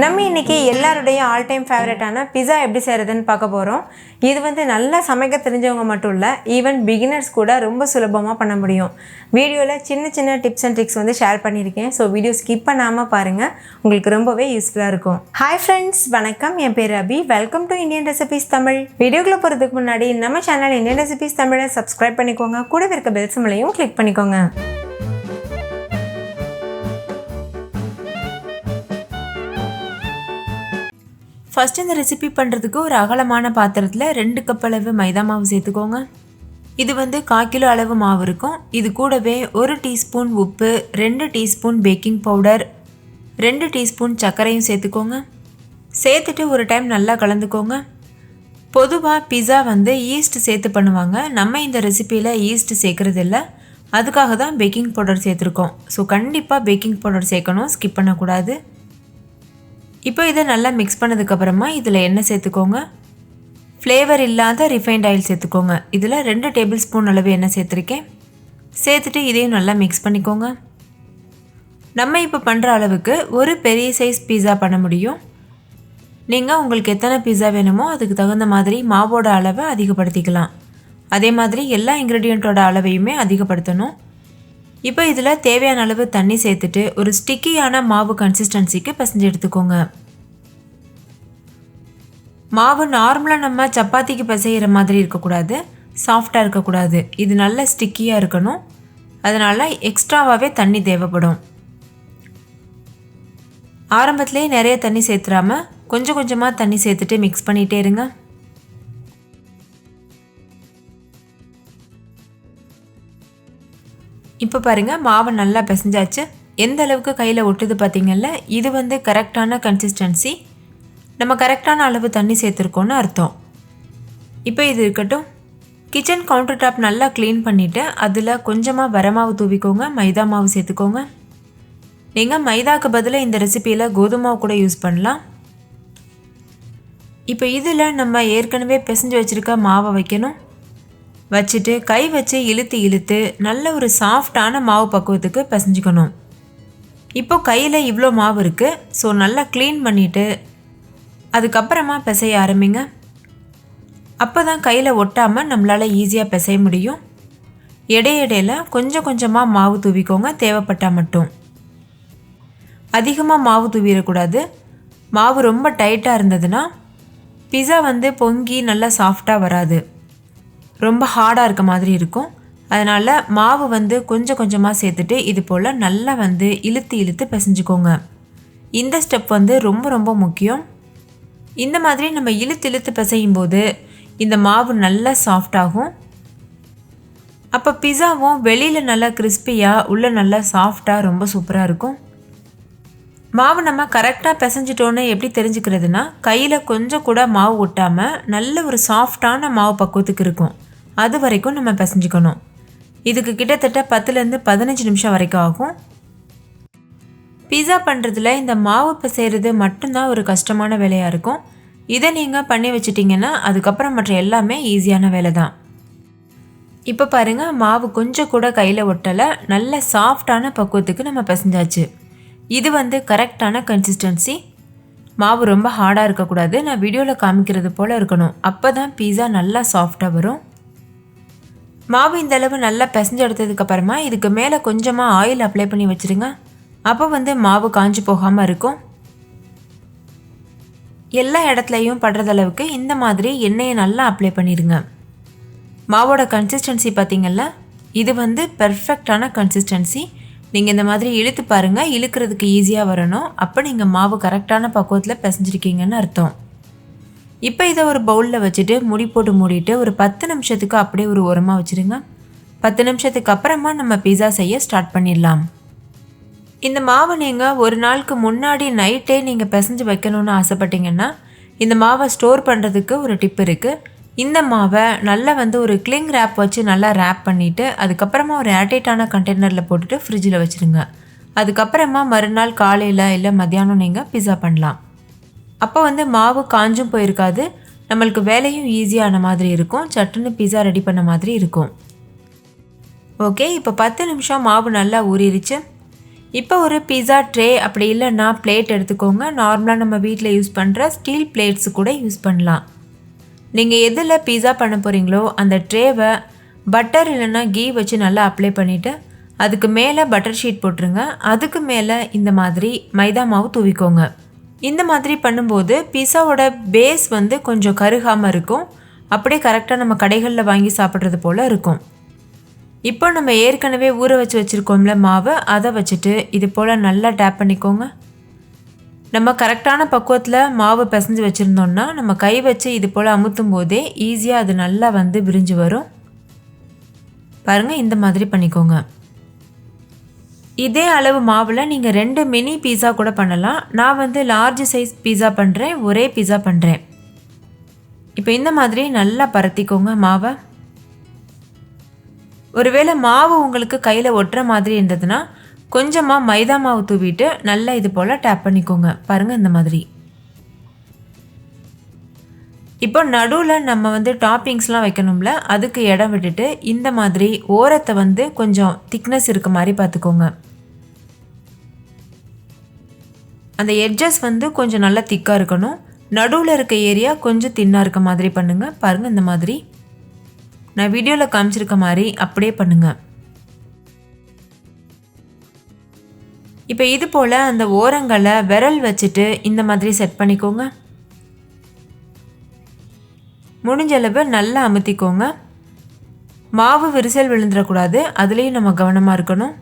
நம்ம இன்றைக்கி எல்லாருடைய ஆல் டைம் ஃபேவரட்டான பிஸா எப்படி செய்கிறதுன்னு பார்க்க போகிறோம். இது வந்து நல்லா சமைக்க தெரிஞ்சவங்க மட்டும் இல்லை, ஈவன் பிகினர்ஸ் கூட ரொம்ப சுலபமாக பண்ண முடியும். வீடியோவில் சின்ன சின்ன டிப்ஸ் அண்ட் ட்ரிக்ஸ் வந்து ஷேர் பண்ணியிருக்கேன். ஸோ வீடியோ ஸ்கிப் பண்ணாமல் பாருங்கள், உங்களுக்கு ரொம்பவே யூஸ்ஃபுல்லாக இருக்கும். ஹாய் ஃப்ரெண்ட்ஸ், வணக்கம். என் பேர் Abhi. Welcome to Indian recipes Tamil. வீடியோக்குள்ளே போகிறதுக்கு முன்னாடி நம்ம சேனல் இந்தியன் ரெசிபீஸ் தமிழை சப்ஸ்கிரைப் பண்ணிக்கோங்க. கூடவே இருக்க பெல் சிம்பலையும் கிளிக் பண்ணிக்கோங்க. ஃபஸ்ட்டு இந்த ரெசிபி பண்ணுறதுக்கு ஒரு அகலமான பாத்திரத்தில் 2 கப் அளவு மைதா மாவு சேர்த்துக்கோங்க. இது வந்து 1/4 கிலோ அளவு மாவு இருக்கும். இது கூடவே 1 டீஸ்பூன் உப்பு, 2 டீஸ்பூன் பேக்கிங் பவுடர், 2 டீஸ்பூன் சர்க்கரையும் சேர்த்துக்கோங்க. சேர்த்துட்டு ஒரு டைம் நல்லா கலந்துக்கோங்க. பொதுவாக பிஸா வந்து ஈஸ்ட் சேர்த்து பண்ணுவாங்க. நம்ம இந்த ரெசிப்பியில் ஈஸ்ட் சேர்க்குறது இல்லை, அதுக்காக தான் பேக்கிங் பவுடர் சேர்த்துருக்கோம். ஸோ கண்டிப்பாக பேக்கிங் பவுடர் சேர்க்கணும், ஸ்கிப் பண்ணக்கூடாது. இப்போ இதை நல்லா மிக்ஸ் பண்ணதுக்கப்புறமா இதில் எண்ணெய் சேர்த்துக்கோங்க. ஃப்ளேவர் இல்லாத ரிஃபைண்ட் ஆயில் சேர்த்துக்கோங்க. இதில் 2 டேபிள் ஸ்பூன் அளவு எண்ணெய் சேர்த்துருக்கேன். சேர்த்துட்டு இதையும் நல்லா மிக்ஸ் பண்ணிக்கோங்க. நம்ம இப்போ பண்ணுற அளவுக்கு ஒரு பெரிய சைஸ் பீஸா பண்ண முடியும். நீங்கள் உங்களுக்கு எத்தனை பீஸா வேணுமோ அதுக்கு தகுந்த மாதிரி மாவோட அளவை அதிகப்படுத்திக்கலாம். அதே மாதிரி எல்லா இன்க்ரீடியண்ட்டோட அளவையுமே அதிகப்படுத்தணும். இப்போ இதில் தேவையான அளவு தண்ணி சேர்த்துட்டு ஒரு ஸ்டிக்கியான மாவு கன்சிஸ்டன்சிக்கு பிசைஞ்சு எடுத்துக்கோங்க. மாவு நார்மலாக நம்ம சப்பாத்திக்கு பிசைகிற மாதிரி இருக்கக்கூடாது, சாஃப்டாக இருக்கக்கூடாது. இது நல்ல ஸ்டிக்கியாக இருக்கணும். அதனால் எக்ஸ்ட்ராவாகவே தண்ணி தேவைப்படும். ஆரம்பத்துலேயே நிறைய தண்ணி சேர்த்துறாம கொஞ்சம் கொஞ்சமாக தண்ணி சேர்த்துட்டு மிக்ஸ் பண்ணிகிட்டே இருங்க. இப்போ பாருங்கள், மாவு நல்லா பிசைஞ்சாச்சு. எந்த அளவுக்கு கையில் ஒட்டுது பார்த்திங்கல்ல, இது வந்து கரெக்டான கன்சிஸ்டன்சி. நம்ம கரெக்டான அளவு தண்ணி சேர்த்துருக்கோன்னு அர்த்தம். இப்போ இது இருக்கட்டும். கிச்சன் கவுண்டர் டாப் நல்லா க்ளீன் பண்ணிவிட்டு அதில் கொஞ்சமாக வரமாவு தூவிக்கோங்க. மைதா மாவு சேர்த்துக்கோங்க. நீங்கள் மைதாவுக்கு பதிலாக இந்த ரெசிப்பியில் கோதுமை மாவு கூட யூஸ் பண்ணலாம். இப்போ இதில் நம்ம ஏற்கனவே பிசைஞ்சு வச்சுருக்க மாவை வைக்கணும். வச்சுட்டு கை வச்சு இழுத்து இழுத்து நல்ல ஒரு சாஃப்டான மாவு பக்குவத்துக்கு பிசைஞ்சிக்கணும். இப்போ கையில் இவ்வளோ மாவு இருக்குது. ஸோ நல்லா க்ளீன் பண்ணிவிட்டு அதுக்கப்புறமா பிசைய ஆரம்பிங்க. அப்போ தான் கையில் ஒட்டாமல் நம்மளால் ஈஸியாக பிசைய முடியும். இடையிடையில் கொஞ்சம் கொஞ்சமாக மாவு தூவிக்கோங்க, தேவைப்பட்டால் மட்டும். அதிகமாக மாவு தூவிடக்கூடாது. மாவு ரொம்ப டைட்டாக இருந்ததுன்னா பிஸா வந்து பொங்கி நல்லா சாஃப்டாக வராது, ரொம்ப ஹார்டாக இருக்க மாதிரி இருக்கும். அதனால் மாவு வந்து கொஞ்சம் கொஞ்சமாக சேர்த்துட்டு இது போல் நல்லா வந்து இழுத்து இழுத்து பிசைஞ்சுக்கோங்க. இந்த ஸ்டெப் வந்து ரொம்ப ரொம்ப முக்கியம். இந்த மாதிரி நம்ம இழுத்து இழுத்து பிசையும் போது இந்த மாவு நல்லா சாஃப்டாகும். அப்போ பிஸாவும் வெளியில் நல்லா கிறிஸ்பியாக உள்ளே நல்லா சாஃப்டாக ரொம்ப சூப்பராக இருக்கும். மாவு நம்ம கரெக்டாக பிசைஞ்சிட்டோன்னு எப்படி தெரிஞ்சுக்கிறதுனா, கையில் கொஞ்சம் கூட மாவு ஒட்டாமல் நல்ல ஒரு சாஃப்டான மாவு பக்குவத்துக்கு இருக்கும். அது வரைக்கும் நம்ம பிசைஞ்சிக்கணும். இதுக்கு கிட்டத்தட்ட 10லேருந்து 15 நிமிஷம் வரைக்கும் ஆகும். பீஸா பண்ணுறதுல இந்த மாவு பிசைகிறது மட்டும்தான் ஒரு கஷ்டமான வேலையாக இருக்கும். இதை நீங்கள் பண்ணி வச்சிட்டிங்கன்னா அதுக்கப்புறம் மற்ற எல்லாமே ஈஸியான வேலை தான். இப்போ பாருங்கள், மாவு கொஞ்சம் கூட கையில் ஒட்டலை, நல்ல சாஃப்டான பக்குவத்துக்கு நம்ம பிசைஞ்சாச்சு. இது வந்து கரெக்டான கன்சிஸ்டன்சி. மாவு ரொம்ப ஹார்டாக இருக்கக்கூடாது, நான் வீடியோவில் காமிக்கிறது போல் இருக்கணும். அப்போ தான் பீஸா நல்லா சாஃப்டாக வரும். மாவு இந்த அளவு நல்லா பிசைஞ்சு எடுத்ததுக்கப்புறமா இதுக்கு மேலே கொஞ்சமாக ஆயில் அப்ளை பண்ணி வச்சுருங்க. அப்போ வந்து மாவு காஞ்சி போகாமல் இருக்கும். எல்லா இடத்துலையும் படுறதளவுக்கு இந்த மாதிரி எண்ணெயை நல்லா அப்ளை பண்ணிடுங்க. மாவோட கன்சிஸ்டன்சி பார்த்திங்கல்ல, இது வந்து பெர்ஃபெக்டான கன்சிஸ்டன்சி. நீங்கள் இந்த மாதிரி இழுத்து பாருங்கள், இழுக்கிறதுக்கு ஈஸியாக வரணும். அப்போ நீங்கள் மாவு கரெக்டான பக்குவத்தில் பிசைஞ்சிருக்கீங்கன்னு அர்த்தம். இப்போ இதை ஒரு பவுலில் வச்சுட்டு மூடி போட்டு மூடிட்டு ஒரு 10 நிமிஷத்துக்கு அப்படியே ஒரு ஓரமாக வச்சுருங்க. 10 நிமிஷத்துக்கு அப்புறமா நம்ம பீஸா செய்ய ஸ்டார்ட் பண்ணிடலாம். இந்த மாவை நீங்கள் ஒரு நாளுக்கு முன்னாடி நைட்டே நீங்கள் பிசைஞ்சு வைக்கணும்னு ஆசைப்பட்டீங்கன்னா இந்த மாவை ஸ்டோர் பண்ணுறதுக்கு ஒரு டிப் இருக்குது. இந்த மாவை நல்லா வந்து ஒரு கிளிங் ரேப் வச்சு நல்லா ரேப் பண்ணிவிட்டு அதுக்கப்புறமா ஒரு ஏர்டைட்டான கண்டெய்னரில் போட்டுட்டு ஃப்ரிட்ஜில் வச்சுருங்க. அதுக்கப்புறமா மறுநாள் காலையில் இல்லை மத்தியானம் நீங்கள் பிஸா பண்ணலாம். அப்போ வந்து மாவு காஞ்சும் போயிருக்காது, நம்மளுக்கு வேலையும் ஈஸியான மாதிரி இருக்கும், சட்டுன்னு பிஸா ரெடி பண்ண மாதிரி இருக்கும். ஓகே, இப்போ 10 நிமிஷம் மாவு நல்லா ஊறிடுச்சு. இப்போ ஒரு பீஸா ட்ரே அப்படி இல்லைன்னா பிளேட் எடுத்துக்கோங்க. நார்மலாக நம்ம வீட்டில் யூஸ் பண்ணுற ஸ்டீல் பிளேட்ஸு கூட யூஸ் பண்ணலாம். நீங்கள் எதில் பீஸா பண்ண போகிறீங்களோ அந்த ட்ரேவை பட்டர் இல்லைன்னா கீ வச்சு நல்லா அப்ளை பண்ணிவிட்டு அதுக்கு மேலே பட்டர் ஷீட் போட்டுருங்க. அதுக்கு மேலே இந்த மாதிரி மைதா மாவு தூவிக்கோங்க. இந்த மாதிரி பண்ணும்போது பீஸாவோட பேஸ் வந்து கொஞ்சம் கருகாமல் இருக்கும். அப்படியே கரெக்டாக நம்ம கடைகளில் வாங்கி சாப்பிட்றது போல் இருக்கும். இப்போ நம்ம ஏற்கனவே ஊற வச்சுருக்கோம்ல மாவு, அதை வச்சுட்டு இது போல் நல்லா டேப் பண்ணிக்கோங்க. நம்ம கரெக்டான பக்குவத்தில் மாவு பிசைஞ்சு வச்சுருந்தோம்னா நம்ம கை வச்சு இது போல் அமுத்தும் போதே ஈஸியாக அது நல்லா வந்து விரிஞ்சு வரும். பாருங்கள், இந்த மாதிரி பண்ணிக்கோங்க. இதே அளவு மாவில் நீங்கள் 2 மினி பீஸா கூட பண்ணலாம். நான் வந்து லார்ஜ் சைஸ் பீஸா பண்ணுறேன், ஒரே பீஸா பண்ணுறேன். இப்போ இந்த மாதிரி நல்லா பரத்திக்கோங்க மாவை. ஒருவேளை மாவு உங்களுக்கு கையில் ஒட்டுற மாதிரி இருந்ததுன்னா கொஞ்சமாக மைதா மாவு தூவிட்டு நல்லா இது போல் டேப் பண்ணிக்கோங்க. பாருங்கள், இந்த மாதிரி. இப்போ நடுவில் நம்ம வந்து டாப்பிங்ஸ்லாம் வைக்கணும்ல, அதுக்கு இடம் விட்டுட்டு இந்த மாதிரி ஓரத்தை வந்து கொஞ்சம் திக்னஸ் இருக்க மாதிரி பார்த்துக்கோங்க. அந்த எட்ஜஸ் வந்து கொஞ்சம் நல்லா திக்காக இருக்கணும். நடுவில் இருக்க ஏரியா கொஞ்சம் தின்னாக இருக்க மாதிரி பண்ணுங்கள். பாருங்கள், இந்த மாதிரி நான் வீடியோவில் காமிச்சிருக்க மாதிரி அப்படியே பண்ணுங்கள். இப்போ இது போல் அந்த ஓரங்களை விரல் வச்சுட்டு இந்த மாதிரி செட் பண்ணிக்கோங்க. முடிஞ்சளவு நல்லா அமுத்திக்கோங்க. மாவு விரிசல் விழுந்துடக்கூடாது, அதுலேயும் நம்ம கவனமாக இருக்கணும்.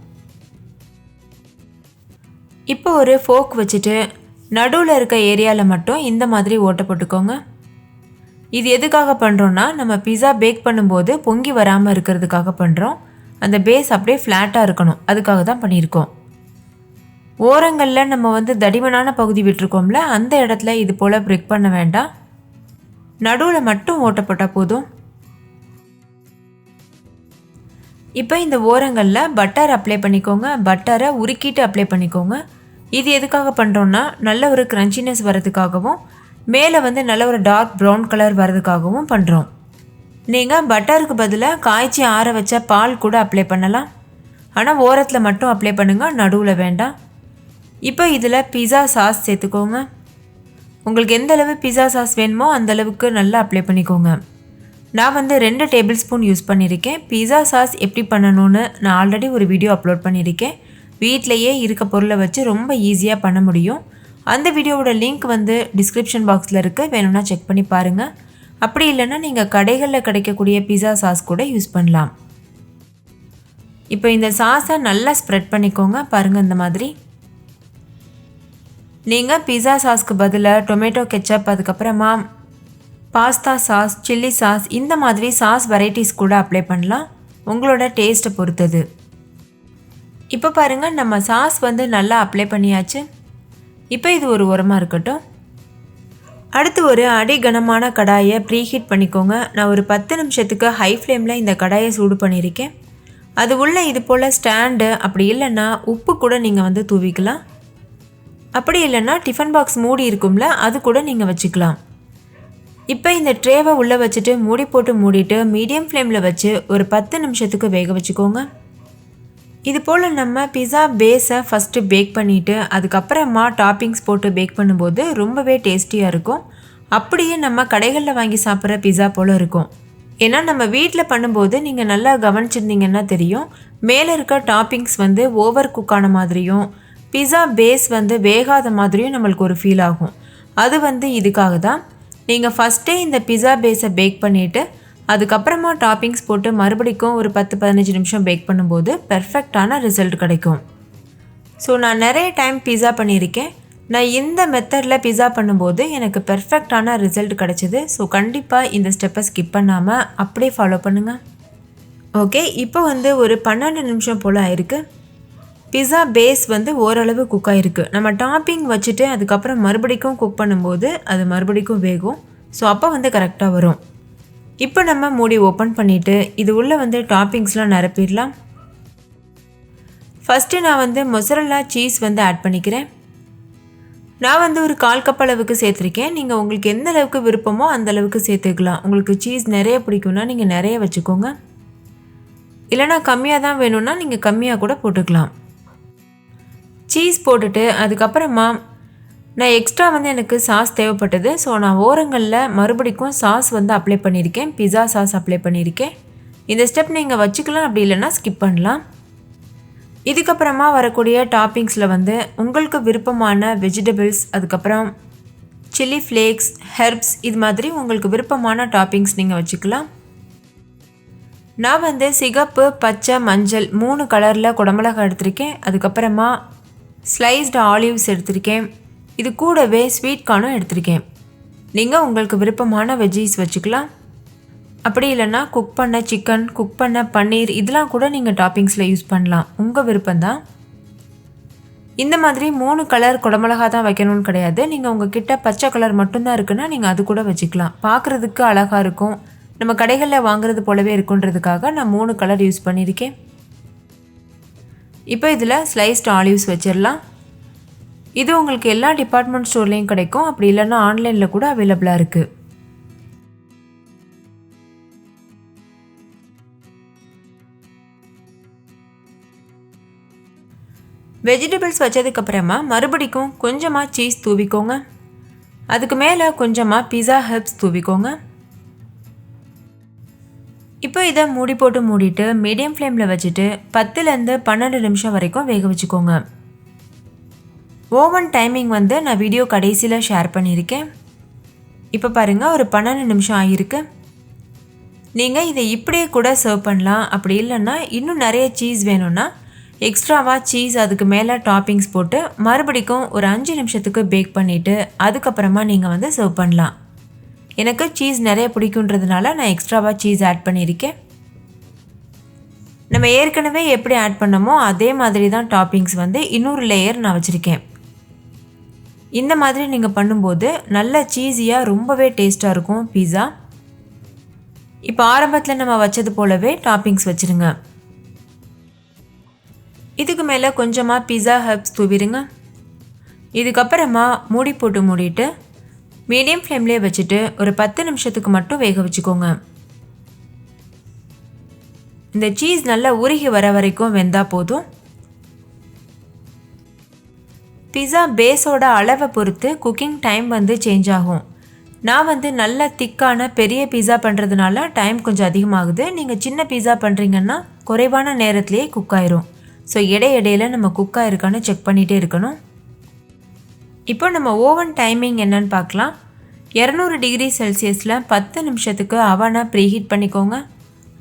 இப்போ ஒரு ஃபோக் வச்சுட்டு நடுவில் இருக்க ஏரியாவில் மட்டும் இந்த மாதிரி ஓட்டை போட்டுக்கோங்க. இது எதுக்காக பண்ணுறோன்னா நம்ம பிஸா பேக் பண்ணும்போது பொங்கி வராமல் இருக்கிறதுக்காக பண்ணுறோம். அந்த பேஸ் அப்படியே ஃப்ளாட்டாக இருக்கணும், அதுக்காக தான் பண்ணியிருக்கோம். ஓரங்களில் நம்ம வந்து தடிமனான பகுதி விட்டுருக்கோம்ல, அந்த இடத்துல இது போல் பிரிக் பண்ண வேண்டாம். நடுவில் மட்டும் ஓட்டை போட்டால் போதும். இப்போ இந்த ஓரங்களில் பட்டர் அப்ளை பண்ணிக்கோங்க. பட்டரை உருக்கிட்டு அப்ளை பண்ணிக்கோங்க. இது எதுக்காக பண்ணுறோன்னா நல்ல ஒரு க்ரன்ச்சினஸ் வரதுக்காகவும் மேலே வந்து நல்ல ஒரு டார்க் ப்ரௌன் கலர் வரதுக்காகவும் பண்ணுறோம். நீங்கள் பட்டருக்கு பதிலாக காய்ச்சி ஆற வச்ச பால் கூட அப்ளை பண்ணலாம். ஆனால் ஓரத்தில் மட்டும் அப்ளை பண்ணுங்கள், நடுவில் வேண்டாம். இப்போ இதில் பிஸா சாஸ் சேர்த்துக்கோங்க. உங்களுக்கு எந்த அளவு பிஸா சாஸ் வேணுமோ அந்தளவுக்கு நல்லா அப்ளை பண்ணிக்கோங்க. நான் வந்து 2 டேபிள் ஸ்பூன் யூஸ் பண்ணியிருக்கேன். பிஸா சாஸ் எப்படி பண்ணணும்னு நான் ஆல்ரெடி ஒரு வீடியோ அப்லோட் பண்ணியிருக்கேன். வீட்டிலையே இருக்க பொருளை வச்சு ரொம்ப ஈஸியாக பண்ண முடியும். அந்த வீடியோவோட லிங்க் வந்து டிஸ்கிரிப்ஷன் பாக்ஸில் இருக்குது, வேணும்னா செக் பண்ணி பாருங்கள். அப்படி இல்லைன்னா நீங்கள் கடைகளில் கிடைக்கக்கூடிய பிஸா சாஸ் கூட யூஸ் பண்ணலாம். இப்போ இந்த சாஸை நல்லா ஸ்ப்ரெட் பண்ணிக்கோங்க. பாருங்கள், இந்த மாதிரி. நீங்கள் பிஸா சாஸ்க்கு பதிலாக டொமேட்டோ கெச்சப், அதுக்கப்புறமா பாஸ்தா சாஸ், சில்லி சாஸ், இந்த மாதிரி சாஸ் வெரைட்டிஸ் கூட அப்ளை பண்ணலாம், உங்களோட டேஸ்ட்டை பொறுத்தது. இப்போ பாருங்கள், நம்ம சாஸ் வந்து நல்லா அப்ளை பண்ணியாச்சு. இப்போ இது ஒரு உரமாக இருக்கட்டும். அடுத்து ஒரு அடிகனமான கடாயை ப்ரீஹீட் பண்ணிக்கோங்க. நான் ஒரு 10 நிமிஷத்துக்கு ஹை ஃப்ளேமில் இந்த கடாயை சூடு பண்ணியிருக்கேன். அது உள்ளே இது போல் ஸ்டாண்டு அப்படி இல்லைன்னா உப்பு கூட நீங்கள் வந்து தூவிக்கலாம். அப்படி இல்லைன்னா டிஃபன் பாக்ஸ் மூடி இருக்கும்ல, அது கூட நீங்கள் வச்சுக்கலாம். இப்போ இந்த ட்ரேவை உள்ளே வச்சுட்டு மூடி போட்டு மூடிட்டு மீடியம் ஃப்ளேமில் வச்சு ஒரு 10 நிமிஷத்துக்கு வேக வச்சுக்கோங்க. இது போல் நம்ம பிஸா பேஸை ஃபஸ்ட்டு பேக் பண்ணிவிட்டு அதுக்கப்புறமா டாப்பிங்ஸ் போட்டு பேக் பண்ணும்போது ரொம்பவே டேஸ்டியாக இருக்கும். அப்படியே நம்ம கடைகளில் வாங்கி சாப்பிட்ற பிஸா போல் இருக்கும். ஏன்னா நம்ம வீட்டில் பண்ணும்போது நீங்கள் நல்லா கவனிச்சிருந்தீங்கன்னா தெரியும், மேலே இருக்க டாப்பிங்ஸ் வந்து ஓவர் குக் ஆன மாதிரியும் பிஸா பேஸ் வந்து வேகாத மாதிரியும் நம்மளுக்கு ஒரு ஃபீல் ஆகும். அது வந்து இதுக்காக தான். நீங்கள் ஃபஸ்ட்டே இந்த பிஸா பேஸை பேக் பண்ணிவிட்டு அதுக்கப்புறமா டாப்பிங்ஸ் போட்டு மறுபடிக்கும் ஒரு 10-15 நிமிஷம் பேக் பண்ணும்போது பெர்ஃபெக்டான ரிசல்ட் கிடைக்கும். ஸோ நான் நிறைய டைம் பிஸா பண்ணியிருக்கேன். நான் இந்த மெத்தடில் பிஸா பண்ணும்போது எனக்கு பெர்ஃபெக்டான ரிசல்ட் கிடச்சிது. ஸோ கண்டிப்பாக இந்த ஸ்டெப்பை ஸ்கிப் பண்ணாமல் அப்படியே ஃபாலோ பண்ணுங்கள். ஓகே, இப்போ வந்து ஒரு 12 நிமிஷம் போல் ஆயிருக்கு. பிஸா பேஸ் வந்து ஓரளவு குக் ஆகிருக்கு. நம்ம டாப்பிங் வச்சுட்டு அதுக்கப்புறம் மறுபடிக்கும் குக் பண்ணும்போது அது மறுபடிக்கும் வேகும். ஸோ அப்போ வந்து கரெக்டாக வரும். இப்போ நம்ம மூடி ஓப்பன் பண்ணிவிட்டு இது உள்ளே வந்து டாப்பிங்ஸ்லாம் நிரப்பிடலாம். ஃபஸ்ட்டு நான் வந்து மொசரல்லா சீஸ் வந்து ஆட் பண்ணிக்கிறேன். நான் வந்து ஒரு 1/4 கப் அளவுக்கு சேர்த்துருக்கேன். நீங்கள் உங்களுக்கு எந்த அளவுக்கு விருப்பமோ அந்த அளவுக்கு சேர்த்துக்கலாம். உங்களுக்கு சீஸ் நிறைய பிடிக்கும்னா நீங்கள் நிறைய வச்சுக்கோங்க. இல்லைனா கம்மியாக தான் வேணும்னா நீங்கள் கம்மியாக கூட போட்டுக்கலாம். சீஸ் போட்டுட்டு அதுக்கப்புறமா நான் எக்ஸ்ட்ரா வந்து எனக்கு சாஸ் தேவைப்பட்டது. ஸோ நான் ஓரங்களில் மறுபடிக்கும் சாஸ் வந்து அப்ளை பண்ணியிருக்கேன். பிஸா சாஸ் அப்ளை பண்ணியிருக்கேன். இந்த ஸ்டெப் நீங்கள் வச்சுக்கலாம், அப்படி இல்லைன்னா ஸ்கிப் பண்ணலாம். இதுக்கப்புறமா வரக்கூடிய டாப்பிங்ஸில் வந்து உங்களுக்கு விருப்பமான வெஜிடபிள்ஸ், அதுக்கப்புறம் சில்லி ஃப்ளேக்ஸ், ஹெர்ப்ஸ், இது மாதிரி உங்களுக்கு விருப்பமான டாப்பிங்ஸ் நீங்கள் வச்சுக்கலாம். நான் வந்து சிகப்பு, பச்சை, மஞ்சள் 3 கலரில் குடமிளகாய் எடுத்திருக்கேன். அதுக்கப்புறமா ஸ்லைஸ்டு ஆலிவ்ஸ் எடுத்திருக்கேன். இது கூடவே ஸ்வீட் கார்னும் எடுத்திருக்கேன். நீங்கள் உங்களுக்கு விருப்பமான வெஜ்ஜீஸ் வச்சுக்கலாம். அப்படி இல்லைன்னா குக் பண்ண சிக்கன், குக் பண்ண பன்னீர், இதெல்லாம் கூட நீங்கள் டாப்பிங்ஸில் யூஸ் பண்ணலாம். உங்கள் விருப்பம்தான். இந்த மாதிரி 3 கலர் குடமிளகா தான் வைக்கணும்னு கிடையாது. நீங்கள் உங்ககிட்ட பச்சை கலர் மட்டும்தான் இருக்குன்னா நீங்கள் அது கூட வச்சுக்கலாம். பார்க்குறதுக்கு அழகாக இருக்கும். நம்ம கடைகளில் வாங்குறது போலவே இருக்குன்றதுக்காக நான் 3 கலர் யூஸ் பண்ணியிருக்கேன். இப்போ இதில் ஸ்லைஸ்டு ஆலிவ்ஸ் வச்சிடலாம். இது உங்களுக்கு எல்லா டிபார்ட்மெண்ட் ஸ்டோர்லேயும் கிடைக்கும். அப்படி இல்லைன்னா ஆன்லைனில் கூட அவைலபிளாக இருக்குது. வெஜிடபிள்ஸ் வச்சதுக்கப்புறமா மறுபடிக்கும் கொஞ்சமாக சீஸ் தூவிக்கோங்க. அதுக்கு மேலே கொஞ்சமாக பிஸா ஹெர்ப்ஸ் தூவிக்கோங்க. இப்போ இதை மூடி போட்டு மூடிட்டு மீடியம் ஃப்ளேமில் வச்சுட்டு 10லேருந்து 12 நிமிஷம் வரைக்கும் வேக வச்சுக்கோங்க. ஓவன் டைமிங் வந்து நான் வீடியோ கடைசியில் ஷேர் பண்ணியிருக்கேன். இப்போ பாருங்கள், ஒரு 12 நிமிஷம் ஆகியிருக்கு. நீங்கள் இதை இப்படியே கூட சர்வ் பண்ணலாம். அப்படி இல்லைன்னா இன்னும் நிறைய சீஸ் வேணும்னா எக்ஸ்ட்ராவாக சீஸ் அதுக்கு மேலே டாப்பிங்ஸ் போட்டு மறுபடிக்கும் ஒரு 5 நிமிஷத்துக்கு பேக் பண்ணிவிட்டு அதுக்கப்புறமா நீங்கள் வந்து சர்வ் பண்ணலாம். எனக்கு சீஸ் நிறைய பிடிக்குன்றதுனால நான் எக்ஸ்ட்ராவாக சீஸ் ஆட் பண்ணியிருக்கேன். நம்ம ஏற்கனவே எப்படி ஆட் பண்ணமோ அதே மாதிரி தான் டாப்பிங்ஸ் வந்து இன்னொரு லேயர் நான் வச்சுருக்கேன். இந்த மாதிரி நீங்கள் பண்ணும்போது நல்ல சீஸியாக ரொம்பவே டேஸ்ட்டாக இருக்கும் பீஸா. இப்போ ஆரம்பத்தில் நம்ம வச்சது போலவே டாப்பிங்ஸ் வச்சுருங்க. இதுக்கு மேலே கொஞ்சமாக பிஸா ஹெர்ப்ஸ் தூவிடுங்க. இதுக்கப்புறமா மூடி போட்டு மூடிட்டு மீடியம் ஃப்ளேம்லேயே வச்சுட்டு ஒரு 10 நிமிஷத்துக்கு மட்டும் வேக வச்சுக்கோங்க. இந்த சீஸ் நல்லா உருகி வர வரைக்கும் வெந்தால் போதும். பிஸா பேஸோட அளவை பொறுத்து குக்கிங் டைம் வந்து சேஞ்ச் ஆகும். நான் வந்து நல்ல திக்கான பெரிய பீஸா பண்ணுறதுனால டைம் கொஞ்சம் அதிகமாகுது. நீங்கள் சின்ன பீஸா பண்ணுறீங்கன்னா குறைவான நேரத்துலேயே குக் ஆயிரும். ஸோ இடையிடையில் நம்ம குக் ஆகிருக்கான்னு செக் பண்ணிகிட்டே இருக்கணும். இப்போ நம்ம ஓவன் டைமிங் என்னன்னு பார்க்கலாம். 200 டிகிரி செல்சியஸில் 10 நிமிஷத்துக்கு அவனை ப்ரீஹீட் பண்ணிக்கோங்க.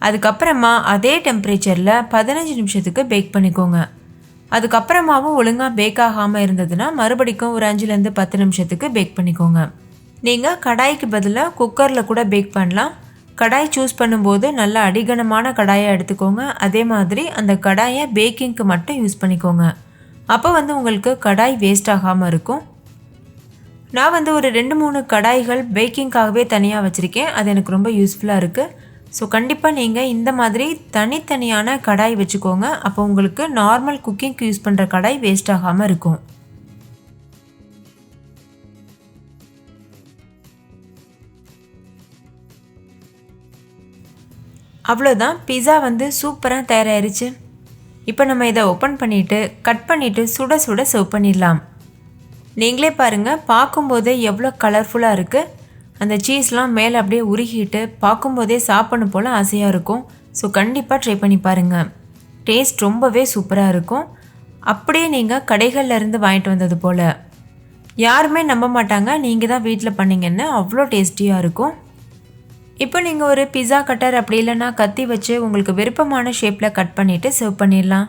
அதுக்கப்புறமா அதே டெம்பரேச்சரில் 15 நிமிஷத்துக்கு பேக் பண்ணிக்கோங்க. அதுக்கப்புறமாவும் ஒழுங்காக பேக் ஆகாமல் இருந்ததுன்னா மறுபடிக்கும் ஒரு 5லேருந்து 10 நிமிஷத்துக்கு பேக் பண்ணிக்கோங்க. நீங்கள் கடாய்க்கு பதிலாக குக்கரில் கூட பேக் பண்ணலாம். கடாய் சூஸ் பண்ணும்போது நல்ல அடிகனமான கடாயை எடுத்துக்கோங்க. அதே மாதிரி அந்த கடாயை பேக்கிங்க்கு மட்டும் யூஸ் பண்ணிக்கோங்க. அப்போ வந்து உங்களுக்கு கடாய் வேஸ்ட் ஆகாமல் இருக்கும். நான் வந்து ஒரு 2-3 கடாய்கள் பேக்கிங்காகவே தனியாக வச்சுருக்கேன். அது எனக்கு ரொம்ப யூஸ்ஃபுல்லாக இருக்குது. ஸோ கண்டிப்பாக நீங்கள் இந்த மாதிரி தனித்தனியான கடாய் வச்சுக்கோங்க. அப்போ உங்களுக்கு நார்மல் குக்கிங்க்கு யூஸ் பண்ணுற கடாய் வேஸ்ட் ஆகாமல் இருக்கும். அவ்வளோதான், பிஸா வந்து சூப்பராக தயாராகிருச்சு. இப்போ நம்ம இதை ஓப்பன் பண்ணிவிட்டு கட் பண்ணிவிட்டு சுட சுட சர்வ் பண்ணிடலாம். நீங்களே பாருங்கள், பார்க்கும்போதே எவ்வளோ கலர்ஃபுல்லாக இருக்குது. அந்த சீஸ்லாம் மேலே அப்படியே உருகிட்டு பார்க்கும்போதே சாப்பிடணும் போல் ஆசையாக இருக்கும். ஸோ கண்டிப்பாக ட்ரை பண்ணி பாருங்கள். டேஸ்ட் ரொம்பவே சூப்பராக இருக்கும். அப்படியே நீங்கள் கடைகள்லேருந்து வாங்கிட்டு வந்தது போல். யாருமே நம்ப மாட்டாங்க நீங்கள் தான் வீட்டில் பண்ணிங்கன்னு. அவ்வளோ டேஸ்டியாக இருக்கும். இப்போ நீங்கள் ஒரு பிஸா கட்டர் அப்படி இல்லைன்னா கத்தி வச்சு உங்களுக்கு விருப்பமான ஷேப்பில் கட் பண்ணிவிட்டு சர்வ் பண்ணிடலாம்.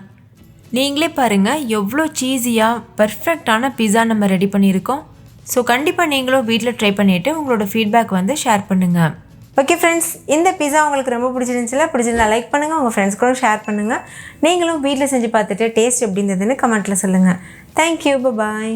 நீங்களே பாருங்கள் எவ்வளோ சீஸியாக பர்ஃபெக்டான பிஸா நம்ம ரெடி பண்ணியிருக்கோம். ஸோ கண்டிப்பாக நீங்களும் வீட்டில் ட்ரை பண்ணிவிட்டு உங்களோட ஃபீட்பேக் வந்து ஷேர் பண்ணுங்கள். ஓகே ஃப்ரெண்ட்ஸ், இந்த பிஸா உங்களுக்கு ரொம்ப பிடிச்சிருந்தா லைக் பண்ணுங்கள், உங்கள் ஃப்ரெண்ட்ஸ் கூட ஷேர் பண்ணுங்கள். நீங்களும் வீட்டில் செஞ்சு பார்த்துட்டு டேஸ்ட் எப்படி இருந்ததுன்னு கமெண்ட்டில் சொல்லுங்கள். தேங்க்யூ, பாய்.